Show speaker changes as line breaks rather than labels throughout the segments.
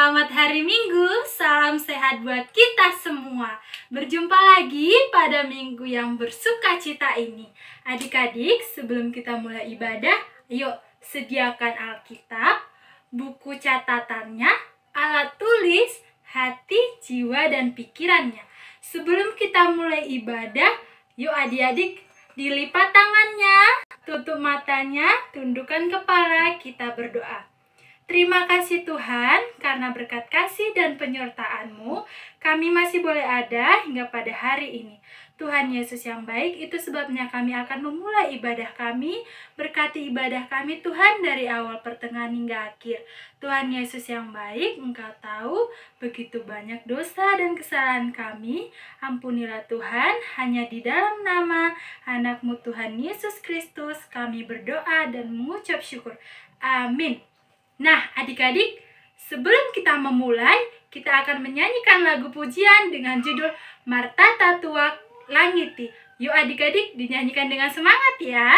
Selamat hari Minggu, salam sehat buat kita semua. Berjumpa lagi pada minggu yang bersuka cita ini. Adik-adik, sebelum kita mulai ibadah, yuk sediakan Alkitab, buku catatannya, alat tulis, hati, jiwa, dan pikirannya. Sebelum kita mulai ibadah, yuk adik-adik dilipat tangannya, tutup matanya, tundukkan kepala, kita berdoa. Terima kasih Tuhan, karena berkat kasih dan penyertaan-Mu, kami masih boleh ada hingga pada hari ini. Tuhan Yesus yang baik, itu sebabnya kami akan memulai ibadah kami. Berkati ibadah kami Tuhan dari awal, pertengahan hingga akhir. Tuhan Yesus yang baik, Engkau tahu begitu banyak dosa dan kesalahan kami. Ampunilah Tuhan, hanya di dalam nama anak-Mu Tuhan Yesus Kristus kami berdoa dan mengucap syukur. Amin. Nah, adik-adik, sebelum kita memulai, kita akan menyanyikan lagu pujian dengan judul Marta Tatua Langiti. Yuk adik-adik, dinyanyikan dengan semangat ya.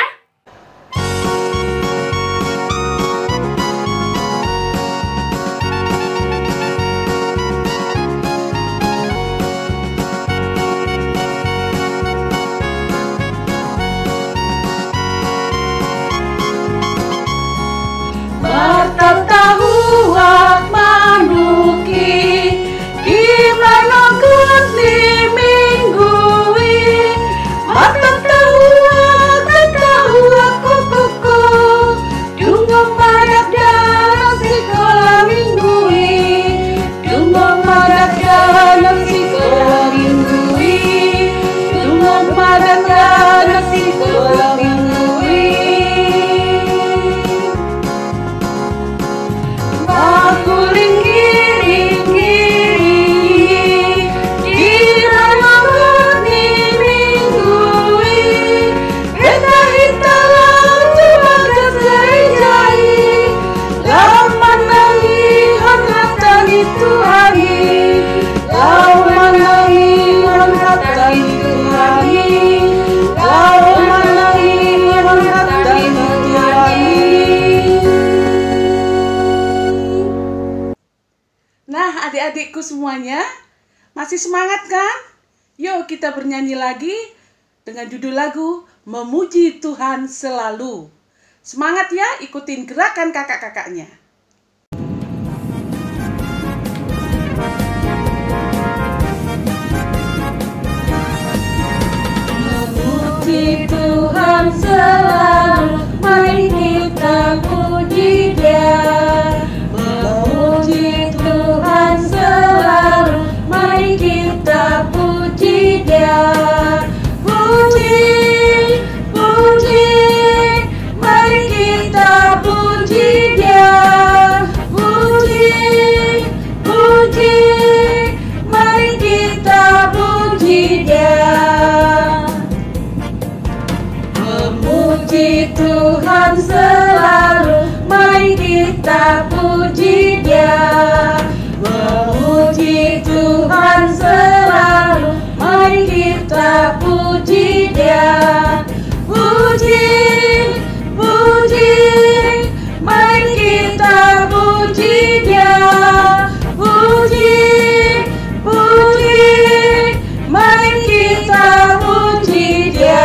Adik-adikku semuanya, masih semangat kan? Yuk kita bernyanyi lagi dengan judul lagu Memuji Tuhan Selalu. Semangat ya, ikutin gerakan kakak-kakaknya.
Memuji Tuhan selalu, mari kita puji Dia. Memuji Tuhan selalu, mari kita puji Dia. Puji, puji, mari kita puji Dia. Puji, puji, mari kita puji Dia. Memuji Tuhan selalu, mari kita puji Dia. Memuji Tuhan selalu, mari kita puji Dia. Puji, puji, mari kita puji Dia. Puji, puji, mari kita puji Dia.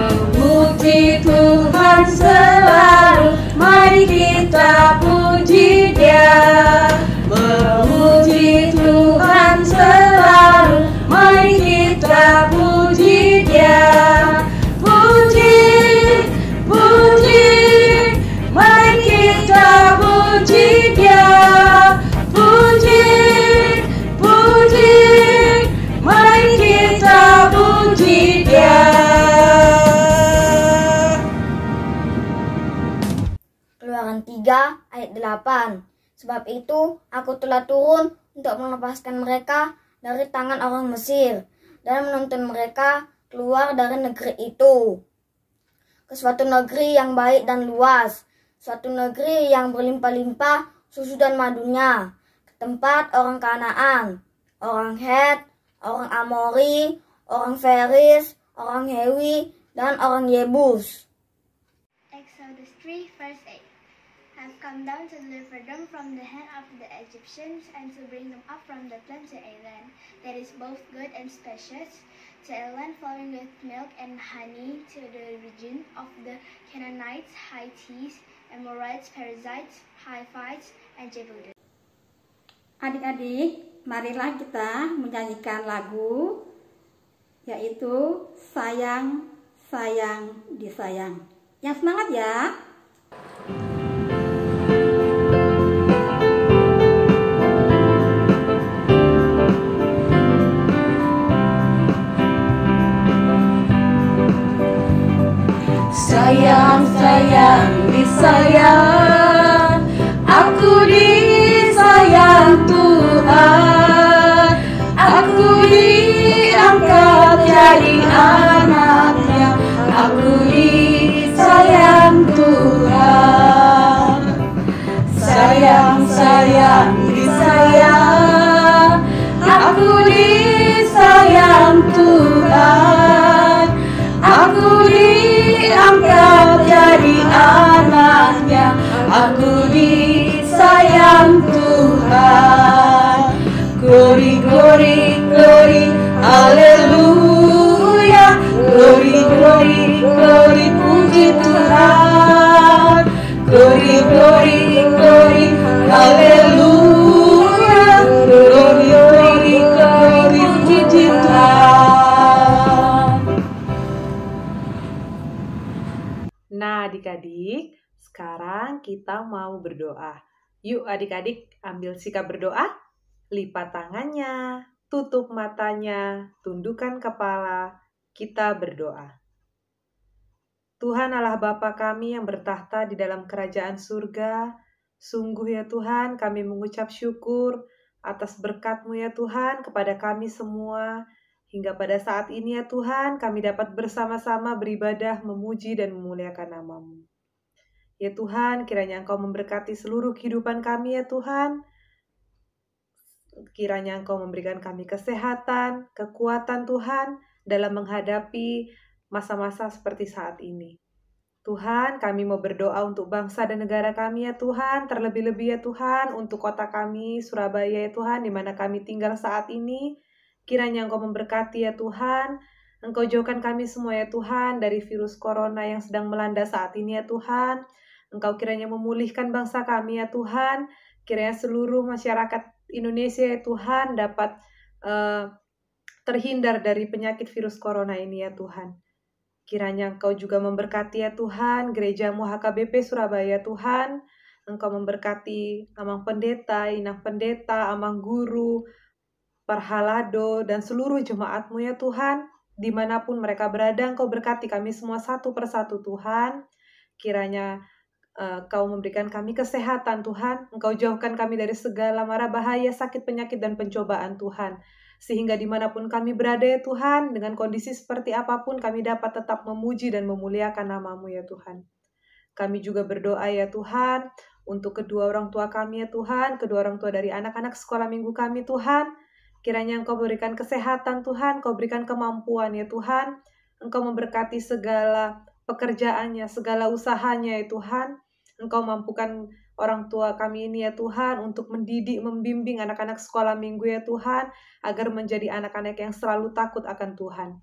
Memuji Tuhan selalu, mari kita puji Dia. Memuji Tuhan selalu, mari kita puji Dia. Puji, puji, mari kita puji Dia. Puji, puji, mari kita puji Dia.
Keluaran 3 ayat 8. Sebab itu aku telah turun untuk melepaskan mereka dari tangan orang Mesir dan menuntun mereka keluar dari negeri itu ke suatu negeri yang baik dan luas, suatu negeri yang berlimpah-limpah susu dan madunya, ke tempat orang Kanaan, orang Het, orang Amori, orang Feris, orang Hewi, dan orang Yebus.
Exodus 3, verse 8. Have come down to deliver them from the hand of the Egyptians and to bring them up from the plain to a land that is both good and spacious, to a land flowing with milk and honey, to the region of the Canaanites, Hittites, Amorites, Perizzites, Hivites, and Jebusites.
Adik-adik, marilah kita menyanyikan lagu yaitu Sayang, Sayang, Disayang. Yang semangat ya!
Sayang, sayang, disayang, aku disayang Tuhan, aku diangkat jadi anaknya, aku disayang Tuhan. Sayang, sayang, disayang, aku disayang Tuhan, aku diangkat jadi anaknya, aku disayang Tuhan. Glory, glory, glory, haleluya. Glory, glory, glory, puji Tuhan. Glory, glory, glory, haleluya. Glory, glory, glory, puji Tuhan. Nah, adik-adik, sekarang kita mau berdoa. Yuk adik-adik ambil sikap berdoa. Lipat tangannya, tutup matanya, tundukkan kepala. Kita berdoa. Tuhan Allah Bapa kami yang bertahta di dalam kerajaan surga, sungguh ya Tuhan kami mengucap syukur atas berkat-Mu ya Tuhan kepada kami semua. Hingga pada saat ini ya Tuhan, kami dapat bersama-sama beribadah, memuji dan memuliakan nama-Mu. Ya Tuhan, kiranya Engkau memberkati seluruh kehidupan kami ya Tuhan. Kiranya Engkau memberikan kami kesehatan, kekuatan Tuhan dalam menghadapi masa-masa seperti saat ini. Tuhan, kami mau berdoa untuk bangsa dan negara kami ya Tuhan, terlebih-lebih ya Tuhan untuk kota kami, Surabaya ya Tuhan, di mana kami tinggal saat ini. Kiranya Engkau memberkati ya Tuhan, Engkau jauhkan kami semua ya Tuhan dari virus corona yang sedang melanda saat ini ya Tuhan. Engkau kiranya memulihkan bangsa kami ya Tuhan, kiranya seluruh masyarakat Indonesia ya Tuhan dapat terhindar dari penyakit virus corona ini ya Tuhan. Kiranya Engkau juga memberkati ya Tuhan, gereja-Mu HKBP Surabaya Tuhan. Engkau memberkati Amang Pendeta, Inang Pendeta, Amang Guru, Parhalado, dan seluruh jemaat-Mu ya Tuhan. Dimanapun mereka berada, Engkau berkati kami semua satu persatu Tuhan. Kiranya Engkau memberikan kami kesehatan Tuhan. Engkau jauhkan kami dari segala mara bahaya, sakit, penyakit, dan pencobaan Tuhan. Sehingga dimanapun kami berada ya Tuhan, dengan kondisi seperti apapun kami dapat tetap memuji dan memuliakan nama-Mu ya Tuhan. Kami juga berdoa ya Tuhan, untuk kedua orang tua kami ya Tuhan, kedua orang tua dari anak-anak sekolah minggu kami Tuhan. Kiranya Engkau berikan kesehatan Tuhan, Engkau berikan kemampuan ya Tuhan. Engkau memberkati segala pekerjaannya, segala usahanya ya Tuhan. Engkau mampukan orang tua kami ini ya Tuhan untuk mendidik, membimbing anak-anak sekolah minggu ya Tuhan, agar menjadi anak-anak yang selalu takut akan Tuhan.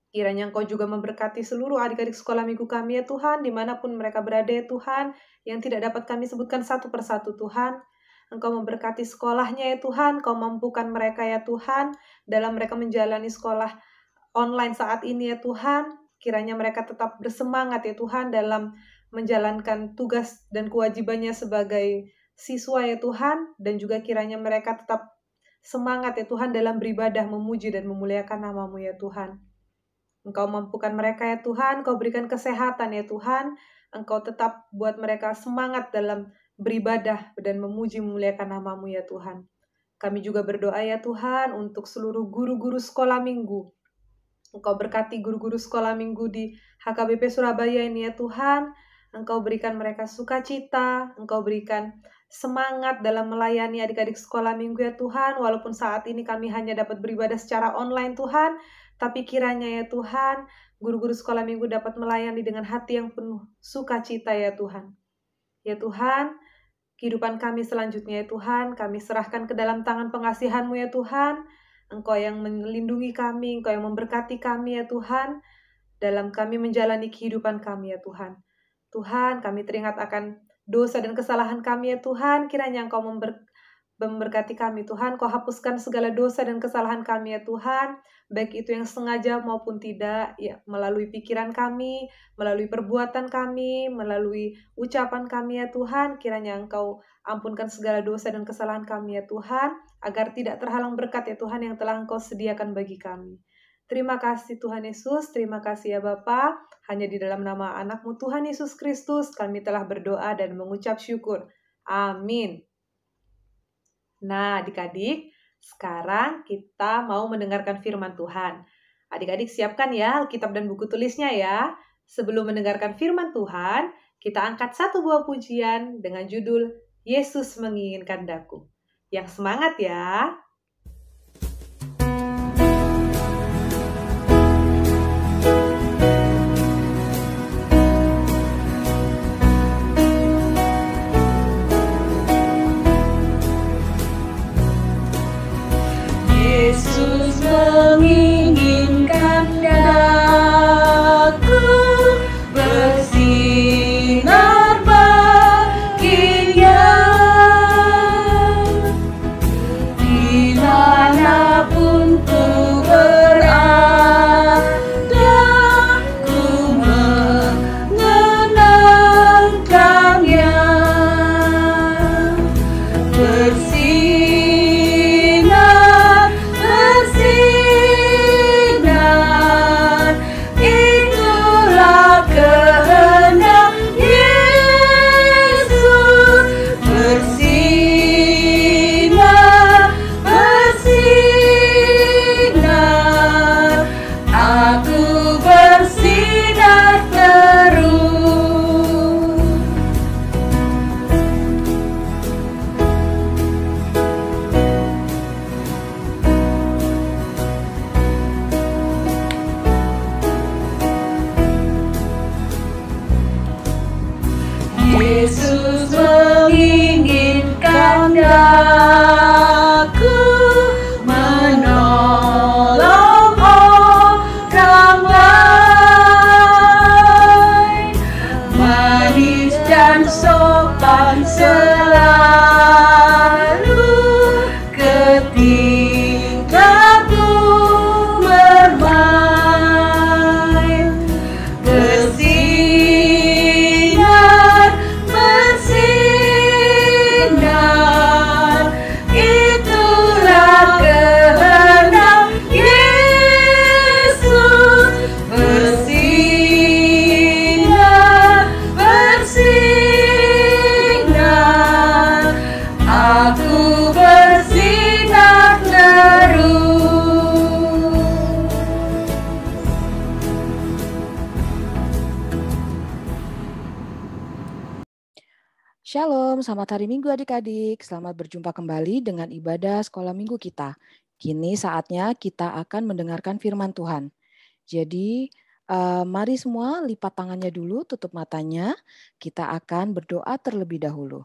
Kiranya Engkau juga memberkati seluruh adik-adik sekolah minggu kami ya Tuhan, dimanapun mereka berada ya Tuhan, yang tidak dapat kami sebutkan satu persatu Tuhan. Engkau memberkati sekolahnya ya Tuhan, Engkau mampukan mereka ya Tuhan, dalam mereka menjalani sekolah online saat ini ya Tuhan. Kiranya mereka tetap bersemangat ya Tuhan dalam menjalankan tugas dan kewajibannya sebagai siswa ya Tuhan, dan juga kiranya mereka tetap semangat ya Tuhan dalam beribadah, memuji dan memuliakan nama-Mu ya Tuhan. Engkau mampukan mereka ya Tuhan, Engkau berikan kesehatan ya Tuhan, Engkau tetap buat mereka semangat dalam beribadah dan memuji memuliakan nama-Mu ya Tuhan. Kami juga berdoa ya Tuhan untuk seluruh guru-guru sekolah minggu. Engkau berkati guru-guru sekolah minggu di HKBP Surabaya ini ya Tuhan. Engkau berikan mereka sukacita, Engkau berikan semangat dalam melayani adik-adik sekolah minggu ya Tuhan. Walaupun saat ini kami hanya dapat beribadah secara online Tuhan,
Tapi kiranya ya Tuhan, guru-guru sekolah minggu dapat melayani dengan hati yang penuh sukacita ya Tuhan. Ya Tuhan, kehidupan kami selanjutnya ya Tuhan, kami serahkan ke dalam tangan pengasihan-Mu ya Tuhan. Engkau yang melindungi kami, Engkau yang memberkati kami ya Tuhan, dalam kami menjalani kehidupan kami ya Tuhan. Tuhan, kami teringat akan dosa dan kesalahan kami ya Tuhan, kiranya Engkau memberkati kami Tuhan, Kau hapuskan segala dosa dan kesalahan kami ya Tuhan, baik itu yang sengaja maupun tidak, ya melalui pikiran kami, melalui perbuatan kami, melalui ucapan kami ya Tuhan, kiranya Engkau ampunkan segala dosa dan kesalahan kami ya Tuhan, agar tidak terhalang berkat ya Tuhan yang telah Engkau sediakan bagi kami. Terima kasih Tuhan Yesus, terima kasih ya Bapa. Hanya di dalam nama anak-Mu Tuhan Yesus Kristus kami telah berdoa dan mengucap syukur. Amin. Nah, adik-adik, sekarang kita mau mendengarkan firman Tuhan. Adik-adik siapkan ya Alkitab dan buku tulisnya ya. Sebelum mendengarkan firman Tuhan, kita angkat satu buah pujian dengan judul Yesus Menginginkan Daku. Yang semangat ya.
Yesus menginginkan daku bersinar baginya, dimanapun ku berada, ku mengenangkannya. Bersinar, bersinar, itulah kehendak Yesus. Bersinar, bersinar, aku bersinar terus. Yesus menginginkan daku menolong orang lain, manis dan sopan selalu ketika ku bermain. Bersinar, bersinar, itulah kehendak Yesus. Bersinar, bersinar, aku bersinar terus.
Shalom, selamat hari Minggu adik-adik. Selamat berjumpa kembali dengan ibadah sekolah minggu kita. Kini saatnya kita akan mendengarkan firman Tuhan. Jadi, mari semua lipat tangannya dulu, tutup matanya. Kita akan berdoa terlebih dahulu.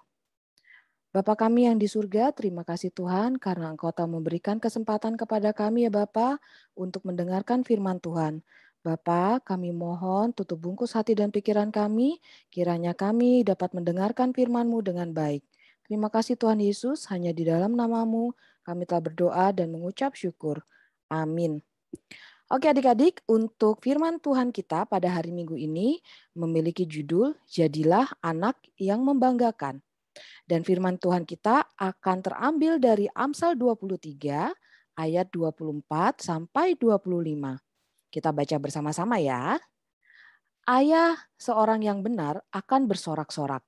Bapa kami yang di surga, terima kasih Tuhan karena Engkau telah memberikan kesempatan kepada kami ya Bapa untuk mendengarkan firman Tuhan. Bapa, kami mohon tutup bungkus hati dan pikiran kami, kiranya kami dapat mendengarkan firman-Mu dengan baik. Terima kasih Tuhan Yesus, hanya di dalam nama-Mu kami telah berdoa dan mengucap syukur. Amin. Oke adik-adik, untuk firman Tuhan kita pada hari Minggu ini memiliki judul Jadilah Anak yang Membanggakan. Dan firman Tuhan kita akan terambil dari Amsal 23 ayat 24 sampai 25. Kita baca bersama-sama ya. Ayah seorang yang benar akan bersorak-sorak.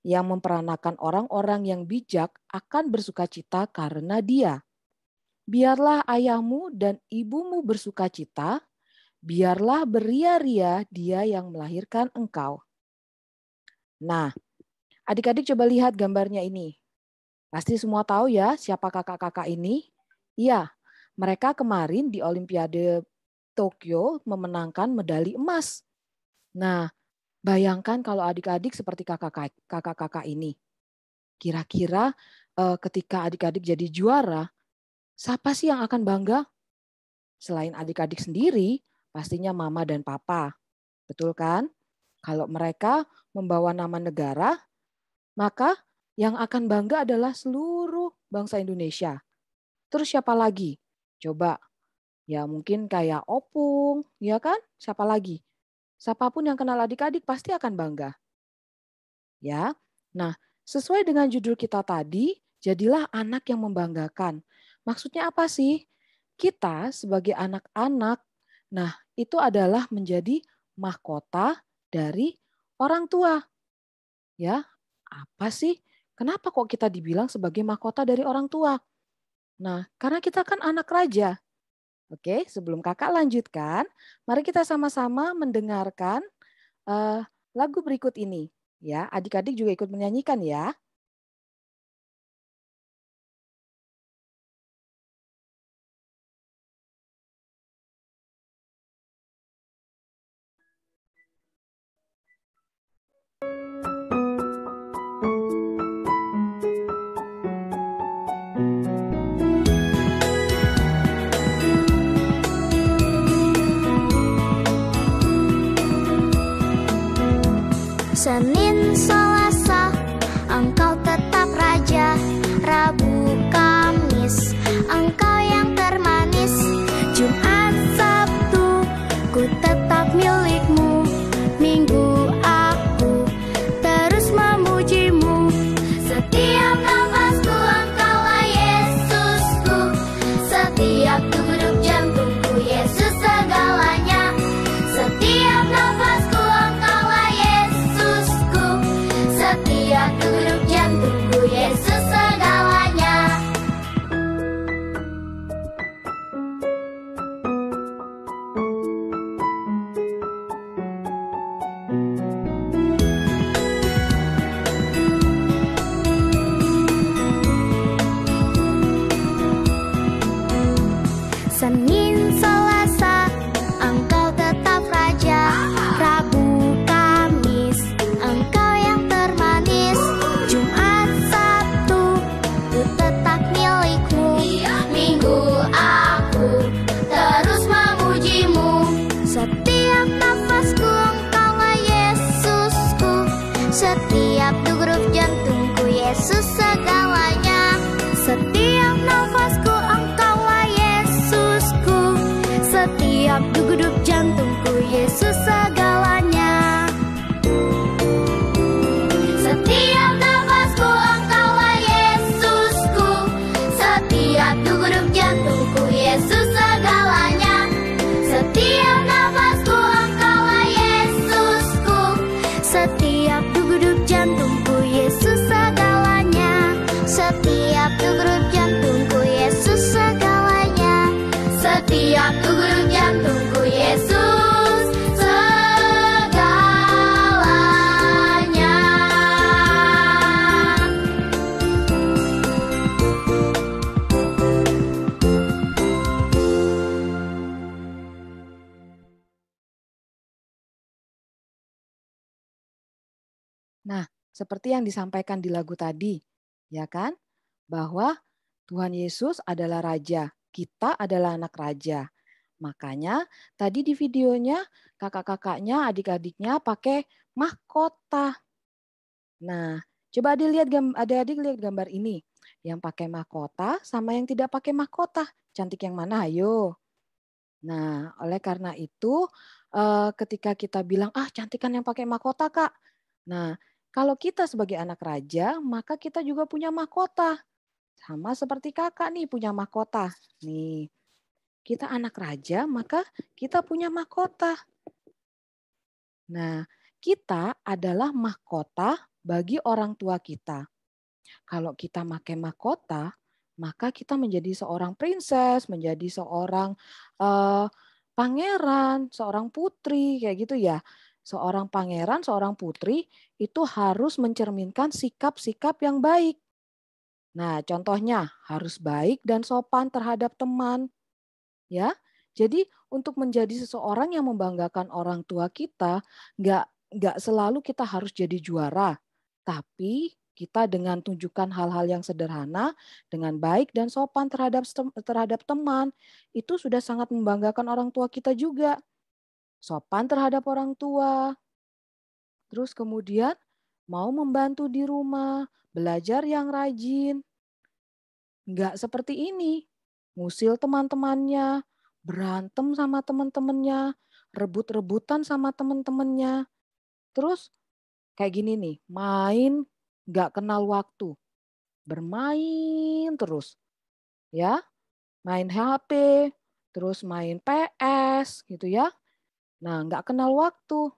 Yang memperanakan orang-orang yang bijak akan bersukacita karena dia. Biarlah ayahmu dan ibumu bersukacita, biarlah beria-ria dia yang melahirkan engkau. Nah, adik-adik coba lihat gambarnya ini. Pasti semua tahu ya siapa kakak-kakak ini? Iya, mereka kemarin di Olimpiade Tokyo memenangkan medali emas. Nah, bayangkan kalau adik-adik seperti kakak-kakak ini. Kira-kira ketika adik-adik jadi juara, siapa sih yang akan bangga? Selain adik-adik sendiri, pastinya mama dan papa. Betul kan? Kalau mereka membawa nama negara, maka yang akan bangga adalah seluruh bangsa Indonesia. Terus siapa lagi? Coba. Ya mungkin kayak Opung, ya kan? Siapa lagi? Siapapun yang kenal adik-adik pasti akan bangga. Ya. Nah, sesuai dengan judul kita tadi, jadilah anak yang membanggakan. Maksudnya apa sih? Kita sebagai anak-anak, nah itu adalah menjadi mahkota dari orang tua. Ya, apa sih? Kenapa kok kita dibilang sebagai mahkota dari orang tua? Nah, karena kita kan anak raja. Oke, sebelum kakak lanjutkan, mari kita sama-sama mendengarkan lagu berikut ini. Ya, adik-adik juga ikut menyanyikan ya.
Senin, Selasa, engkau tetap raja. Rabu, Kamis, engkau yang termanis. Jumat, Sabtu, ku tetap milikmu. Minggu, aku terus memujimu. Setiap nafasku, engkaulah Yesusku. Setiap degup jantungku, Yesus segalanya. Setiap nafasku, engkaulah Yesusku. Setiap degup jantungku, Yesus segalanya. Senin, Selasa, engkau tetap raja. Rabu, Kamis, engkau yang termanis. Jumat, Sabtu, ku tetap milikmu. Minggu, aku terus memujimu. Setiap nafasku, engkaulah Yesusku. Setiap degup jantungku, Yesus segalanya. Setiap nafasku, engkaulah Yesusku. Setiap degup jantungku, Yesus segalanya. Setiap nafasku, engkaulah Yesusku. Setiap degup jantungku, Yesus segalanya. Setiap nafasku, engkaulah Yesusku. Setiap degup jantungku, Yesus segalanya. Setiap degup jantungku, Yesus segalanya. Setiap degup jantungku, Yesus segalanya.
Nah, seperti yang disampaikan di lagu tadi, ya kan? Bahwa Tuhan Yesus adalah raja, kita adalah anak raja. Makanya tadi di videonya kakak-kakaknya, adik-adiknya pakai mahkota. Nah, coba adik-adik lihat gambar ini. Yang pakai mahkota sama yang tidak pakai mahkota. Cantik yang mana? Ayo. Nah, oleh karena itu ketika kita bilang, cantikan yang pakai mahkota, Kak. Nah, kalau kita sebagai anak raja, maka kita juga punya mahkota. Sama seperti kakak nih punya mahkota. Nih, kita anak raja, maka kita punya mahkota. Nah, kita adalah mahkota bagi orang tua kita. Kalau kita pakai mahkota, maka kita menjadi seorang princess, menjadi seorang pangeran, seorang putri, kayak gitu ya. Seorang pangeran, seorang putri itu harus mencerminkan sikap-sikap yang baik. Nah, contohnya harus baik dan sopan terhadap teman. Ya. Jadi untuk menjadi seseorang yang membanggakan orang tua kita, nggak selalu kita harus jadi juara, tapi kita dengan tunjukkan hal-hal yang sederhana, dengan baik dan sopan terhadap teman, itu sudah sangat membanggakan orang tua kita juga. Sopan terhadap orang tua, terus kemudian mau membantu di rumah, belajar yang rajin. Nggak seperti ini, ngusil teman-temannya, berantem sama teman-temannya, rebut-rebutan sama teman-temannya. Terus kayak gini nih, main nggak kenal waktu, bermain terus, ya, main HP, terus main PS gitu ya. Nah, nggak kenal waktu.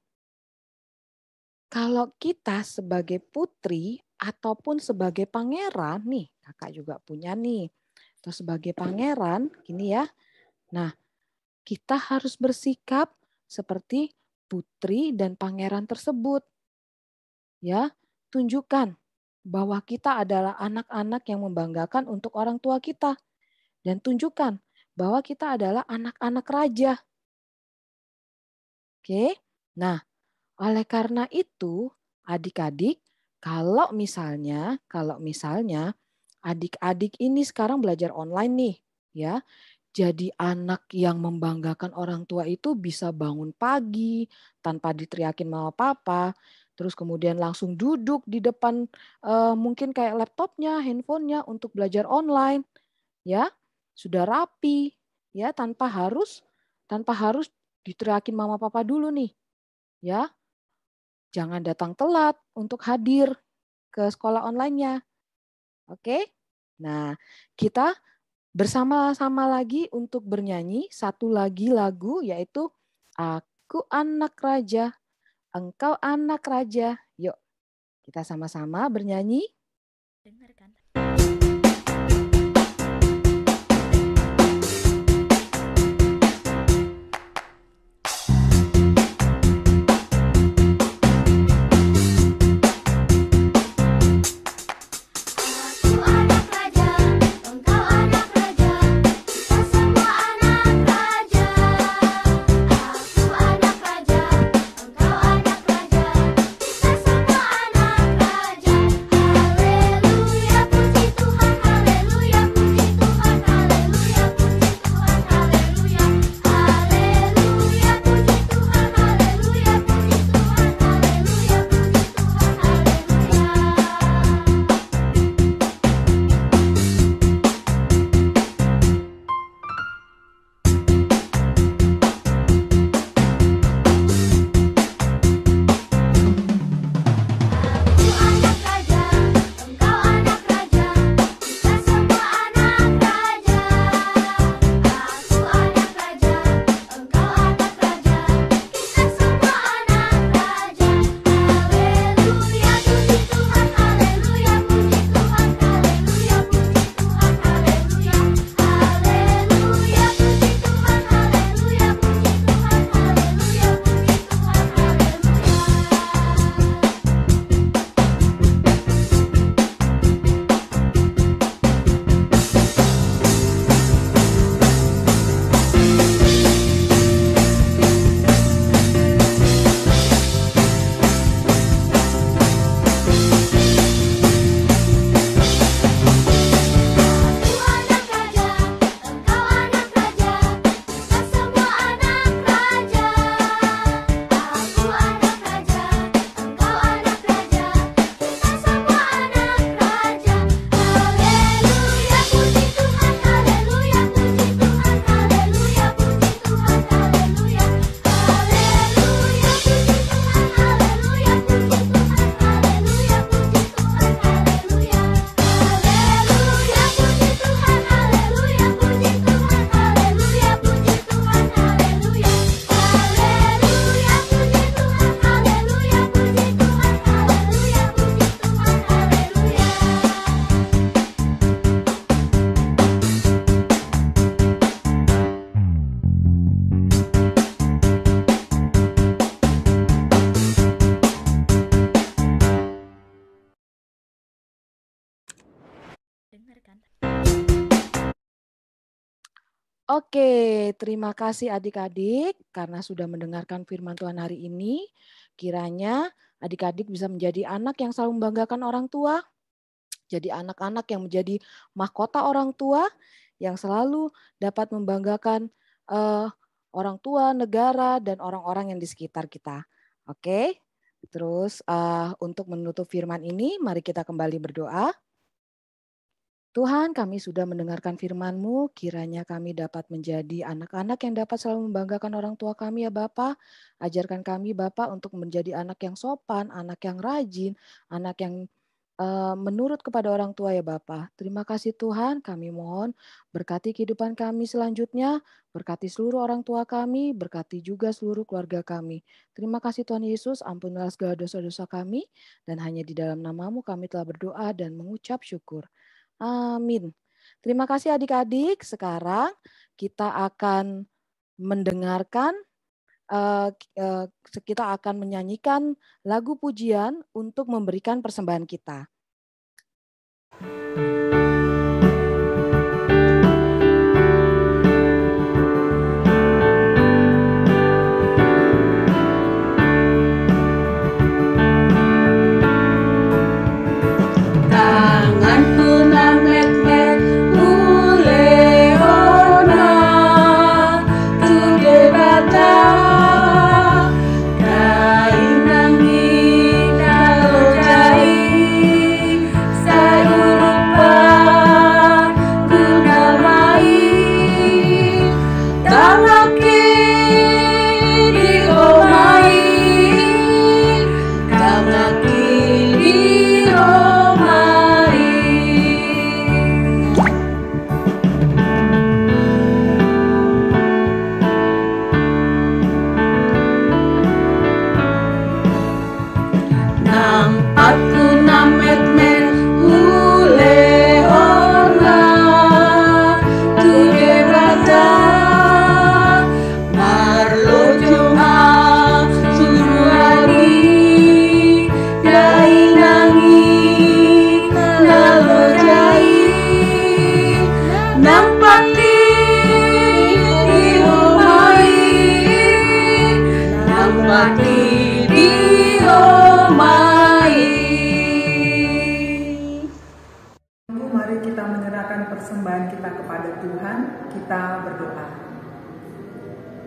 Kalau kita sebagai putri ataupun sebagai pangeran nih, kakak juga punya nih, atau sebagai pangeran, gini ya. Nah, kita harus bersikap seperti putri dan pangeran tersebut. Ya, tunjukkan bahwa kita adalah anak-anak yang membanggakan untuk orang tua kita. Dan tunjukkan bahwa kita adalah anak-anak raja. Oke, nah oleh karena itu adik-adik, kalau misalnya adik-adik ini sekarang belajar online nih, ya. Jadi anak yang membanggakan orang tua itu bisa bangun pagi tanpa diteriakin mama papa, terus kemudian langsung duduk di depan mungkin kayak laptopnya, handphonenya untuk belajar online, ya. Sudah rapi, ya, tanpa harus diteriakin mama papa dulu nih, ya. Jangan datang telat untuk hadir ke sekolah online-nya. Oke? Nah, kita bersama-sama lagi untuk bernyanyi satu lagi lagu, yaitu Aku Anak Raja, Engkau Anak Raja. Yuk, kita sama-sama bernyanyi.
Dengarkan. Haleluya.
Oke, terima kasih adik-adik karena sudah mendengarkan firman Tuhan hari ini. Kiranya adik-adik bisa menjadi anak yang selalu membanggakan orang tua, jadi anak-anak yang menjadi mahkota orang tua, yang selalu dapat membanggakan orang tua, negara, dan orang-orang yang di sekitar kita. Oke, terus untuk menutup firman ini, mari kita kembali berdoa. Tuhan, kami sudah mendengarkan firman-Mu, kiranya kami dapat menjadi anak-anak yang dapat selalu membanggakan orang tua kami ya Bapa. Ajarkan kami Bapa untuk menjadi anak yang sopan, anak yang rajin, anak yang menurut kepada orang tua ya Bapa. Terima kasih Tuhan, kami mohon berkati kehidupan kami selanjutnya, berkati seluruh orang tua kami, berkati juga seluruh keluarga kami. Terima kasih Tuhan Yesus, ampunilah segala dosa-dosa kami, dan hanya di dalam nama-Mu kami telah berdoa dan mengucap syukur. Amin. Terima kasih adik-adik. Sekarang kita akan mendengarkan, kita akan menyanyikan lagu pujian untuk memberikan persembahan kita.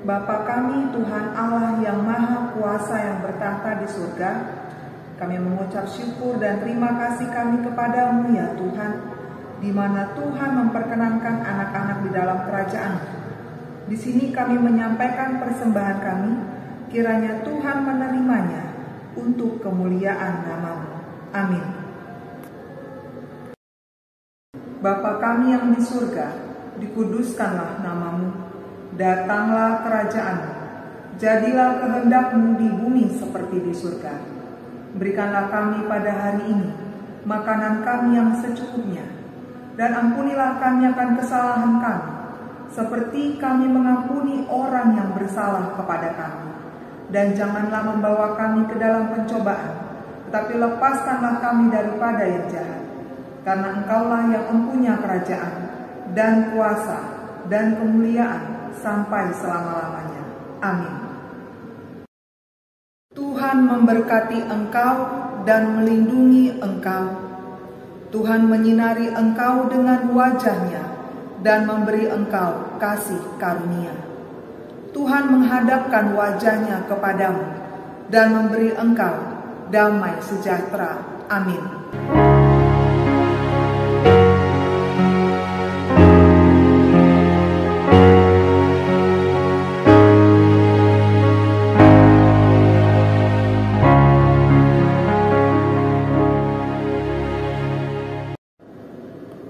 Bapa kami, Tuhan Allah yang Maha Kuasa yang bertahta di surga, kami mengucap syukur dan terima kasih kami kepadamu ya Tuhan, di mana Tuhan memperkenankan anak-anak di dalam kerajaan. Di sini kami menyampaikan persembahan kami, kiranya Tuhan menerimanya untuk kemuliaan nama-Mu. Amin. Bapa kami yang di surga, dikuduskanlah nama-Mu. Datanglah kerajaan-Mu, jadilah kehendak-Mu di bumi seperti di surga. Berikanlah kami pada hari ini makanan kami yang secukupnya, dan ampunilah kami akan kesalahan kami, seperti kami mengampuni orang yang bersalah kepada kami. Dan janganlah membawa kami ke dalam pencobaan, tetapi lepaskanlah kami daripada yang jahat. Karena Engkaulah yang mempunyai kerajaan, dan kuasa, dan kemuliaan, sampai selama-lamanya. Amin. Tuhan memberkati engkau dan melindungi engkau. Tuhan menyinari engkau dengan wajah-Nya dan memberi engkau kasih karunia. Tuhan menghadapkan wajah-Nya kepadamu dan memberi engkau damai sejahtera. Amin.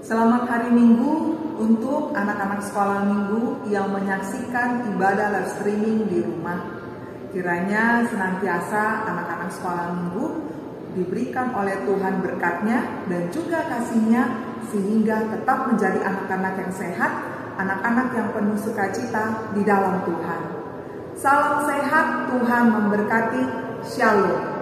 Selamat hari Minggu untuk anak-anak sekolah minggu yang menyaksikan ibadah live streaming di rumah. Kiranya senantiasa anak-anak sekolah minggu diberikan oleh Tuhan berkat-Nya dan juga kasih-Nya, sehingga tetap menjadi anak-anak yang sehat, anak-anak yang penuh sukacita di dalam Tuhan. Salam sehat, Tuhan memberkati. Shalom.